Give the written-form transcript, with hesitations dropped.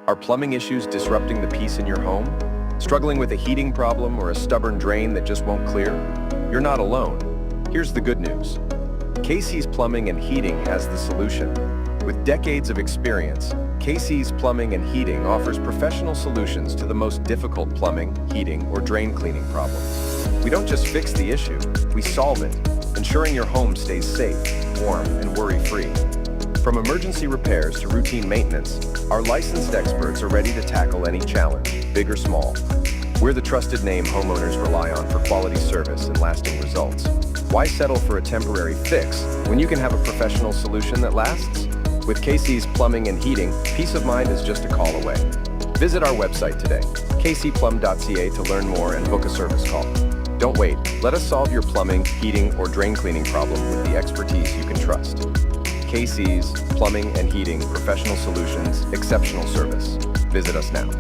Are plumbing issues disrupting the peace in your home? Struggling with a heating problem or a stubborn drain that just won't clear? You're not alone. Here's the good news. KC's Plumbing and Heating has the solution. With decades of experience, KC's Plumbing and Heating offers professional solutions to the most difficult plumbing, heating, or drain cleaning problems. We don't just fix the issue, we solve it, ensuring your home stays safe, warm, and worry-free. From emergency repairs to routine maintenance, our licensed experts are ready to tackle any challenge, big or small. We're the trusted name homeowners rely on for quality service and lasting results. Why settle for a temporary fix when you can have a professional solution that lasts? With KC's Plumbing and Heating, peace of mind is just a call away. Visit our website today, kcplum.ca, to learn more and book a service call. Don't wait. Let us solve your plumbing, heating, or drain cleaning problem with the expertise you can trust. KC's Plumbing and Heating, professional solutions, exceptional service. Visit us now.